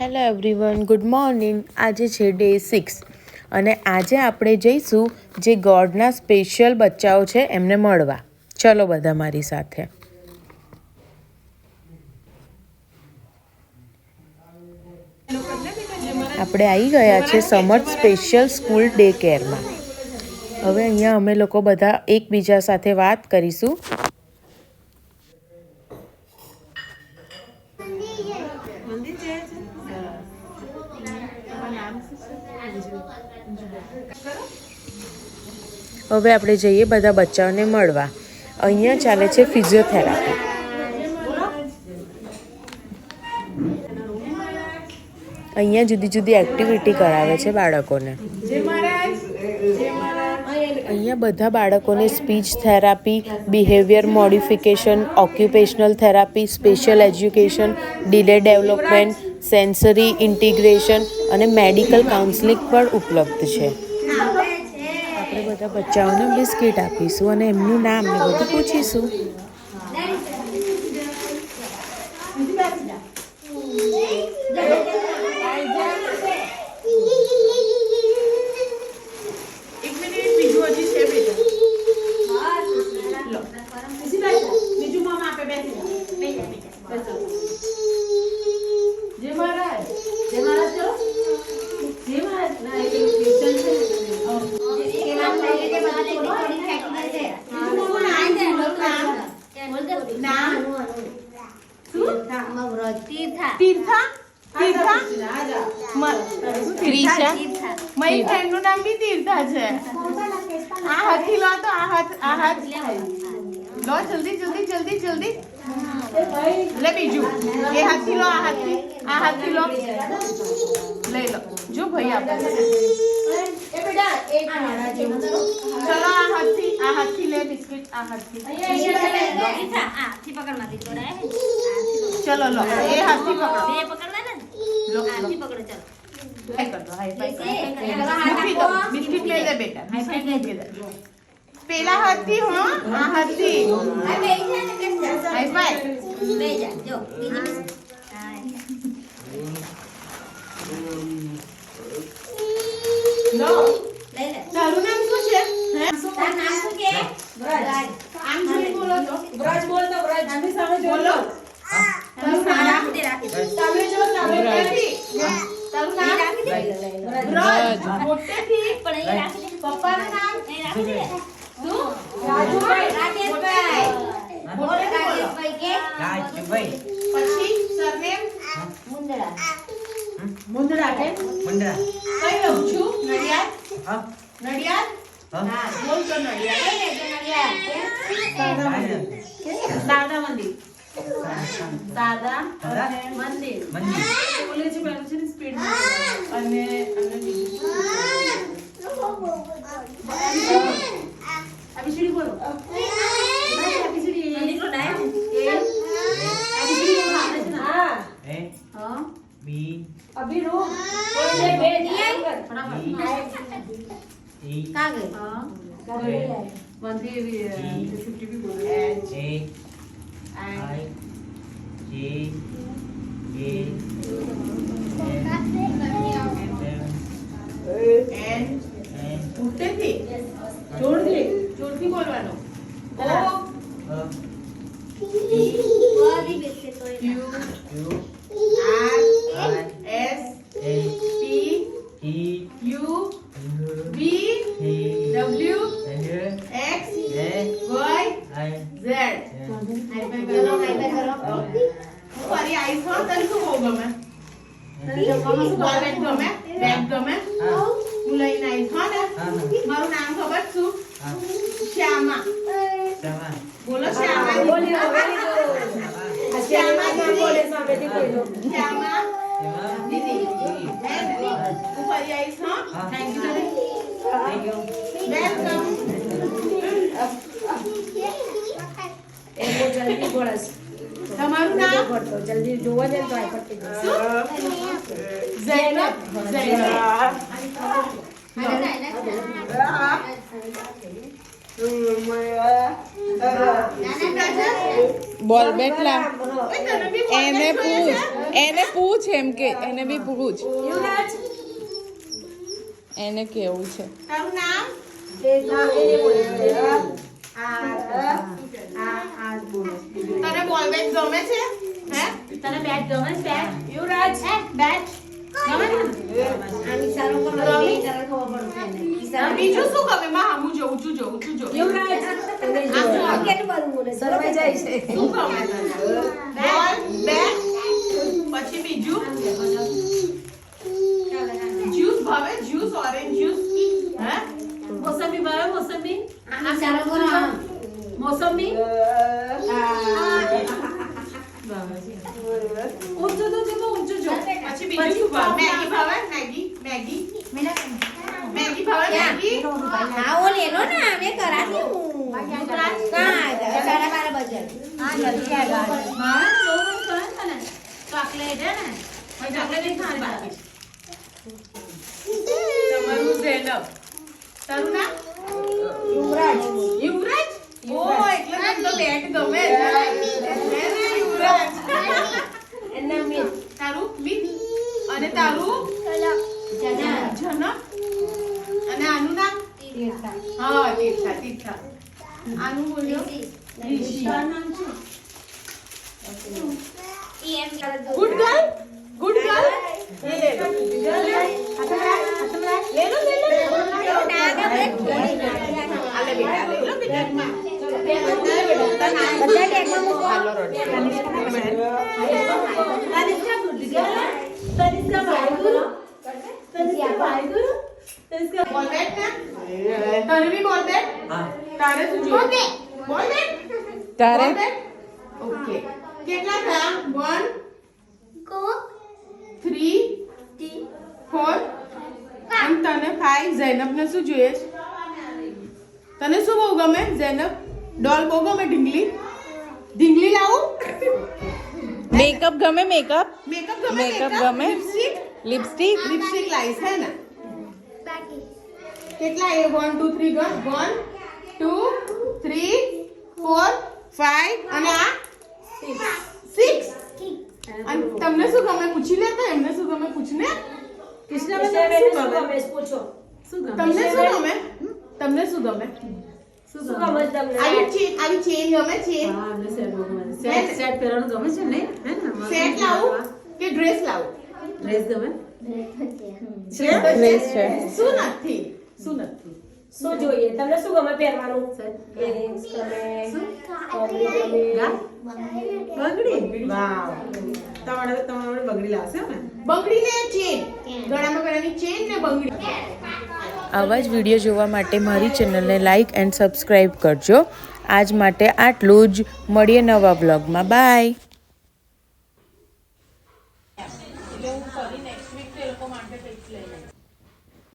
Hello everyone, good morning. આજે છે day 6 અને આજે આપણે જઈશું જે ગોડના સ્પેશિયલ બચ્ચાઓ છે એમને મળવા. ચલો બધા મારી સાથે. આપણે આવી ગયા છે સમર્થ સ્પેશિયલ સ્કૂલ ડે કેરમાં. હવે અહીંયા અમે લોકો બધા એકબીજા સાથે વાત કરીશું. હવે આપણે જઈએ બધા બચ્ચાઓને મળવા. અહીંયા ચાલે છે ફિઝિયોથેરાપી. અહીંયા જુદી જુદી એક્ટિવિટી કરાવે છે બાળકોને. અહીંયા બધા બાળકોને speech therapy, behaviour modification, occupational therapy, special education, delay development, sensory integration અને મેડિકલ કાઉન્સેલિંગ પણ ઉપલબ્ધ છે. આપણે બધા બચ્ચાઓને બિસ્કિટ આપીશું અને એમનું નામ ને બધું પૂછીશું. એનું નામ બી તીર્થા છે. આ હાથી લો તો આ હાથ લો, જલ્દી જલ્દી જલ્દી જલ્દી લે. બીજું એ હાથી લો, આ હાથી લો, લઈ લો. જો ભાઈ આપે ચલો આ હાથી લે બિસ્કિટ. આ હાથી ચલો લો, એ હાથી પકડો. બિસ્કિટ લઈ લે બેટા, બિસ્કિટ મૂકી દે. પેલા હાથથી હો, આ હાથથી હાઈ ફાઈવ. તારું નામ શું છે? આમ જોઈ બોલો તો. બ્રજ બોલ તો, બ્રજ આની સામે બોલો. તારું નામ તમે જો તમે નથી. તારું નામ બ્રજ મોટેથી પણ અહીં રાખી દે. પપ્પાનું નામ અહીં રાખી દે. શું? રાજુભાઈ. રાજેશભાઈ. બોલો રાજેશભાઈ કે રાજુભાઈ. પછી સરનેમ મુંદડા. મુંદડા કે મુંદડા. કઈ રહું છું? નડિયાદ. હા નડિયાદ. હા બોલ તો નડિયાદ. દાદા મંદિર. દાદા મંદિર. બોલે છે પેલું છે ને સ્પીડ અને અભિષેક બોલો. અભિષેક નીકળો ડાય. અભિષેક હા એ હા બી અભી રો બોલ છે બે દી ફટાફટ કાગે હા કાગે મંદિર 50 भी बोलो. H I J K N ઉઠેથી જોરથી બોલવાનો. O Q R S T U V W X Y Z. ફરી આઈસ હો. તને શું બહુ ગમે? બેગ ગમે? બેગ ગમે? હું લઈને આઈસ હો ને. મારું નામ ખબર શું? શ્યામા. બોલો શ્યામા. શ્યામા દીદી. હું ફરી આઈસ હો. Thank you. વેલકમ. જલ્દી બોલસ. તમારું નામ જલ્દી જોવા જાય તો આ પટ્ટી જૈનબ. બોલ બેટલા એને પૂછ. એને પૂછ એમ કે એને બી પૂછ યુવરાજ એને કેવું છે તારું નામ તને બોલ બેટ ગમે છે હે તને બેટ ગમે છે બેટ યુવરાજ બેટ ગમે ને બીજું શું ગમે માં હું જોઉં છું યુવરાજ સરવાઈ જાય છે શું ગમે બોલ બેટ પછી બીજું જ્યુસ ભાવે જ્યુસ ઓરેન્જ જ્યુસ હે મોસંબી ભાવે મોસંબી મોસંબી ઊંચો તો પછી બીજું શું ભાવે મેગી ભાવે મેગી ભાવે મેગી ચોકલેટ હે ને ચોકલેટ નહીં ખાવાની બાકી તમારું ઝેનબ તારું નામ યુવરાજ ઓ એટલે તો બેટ ગમે હે ને યુવરાજ એના મિત તારું મિત અને તારું જનક અને આનું નામ હા તીર્થા આનું બોલ્યો ઋષિ નામ છે ગુડ ગર્લ ले लो आले बेटा ले लो बेटा બધા ટેગમાં મૂકો હાલો રોડી તનિષ્કા વાયગુરુ બોલ બેટ ને તને भी બોલ બેટ હા તારે શું જોઈએ બોલ બેટ તારે ઓકે કેટલા થયા 1 2 3 4 અને તને 5 ઝૈનબ ને શું જોઈએ છે તને શું બહુ ગમે ઝૈનબ ડોલ બહુ ગમે ઢીંગલી લાવું મેકઅપ ગમે મેકઅપ ગમે લિપસ્ટિક લાઈસ હે ને કેટલા એ 1 2 3 ગણ 1 2 3 4 5 અને આ 6 અને તમને શું ગમે પૂછી લે તો એમને શું ગમે પૂછને કૃષ્ણબેન શું ગમે પૂછો તમને શું ગમે તમને શું ગમે આવી ચેન ગમે ચેન હા મને સેટ પહેરવાનું ગમે છે ને હે ને સેટ લાવું કે ડ્રેસ લાવું ડ્રેસ ગમે ડ્રેસ છે શું જોઈએ તમને શું ગમે પહેરવાનું ઇયરિંગ્સ ગમે બંગડી વાવ તમારે બંગડી લાવશે ને બંગડી ને ચેન ગળામાં પહેરવાની ચેન ને બંગડી આવા જ વિડીયો જોવા માટે મારી ચેનલને લાઇક એન્ડ સબસ્ક્રાઈબ કરજો. આજ માટે આટલું જ. મળીએ નવા વ્લોગમાં. બાય. એટલે હું ફરી નેક્સ્ટ વીક એ લોકો માટે કંઈક લઈ લઈશ.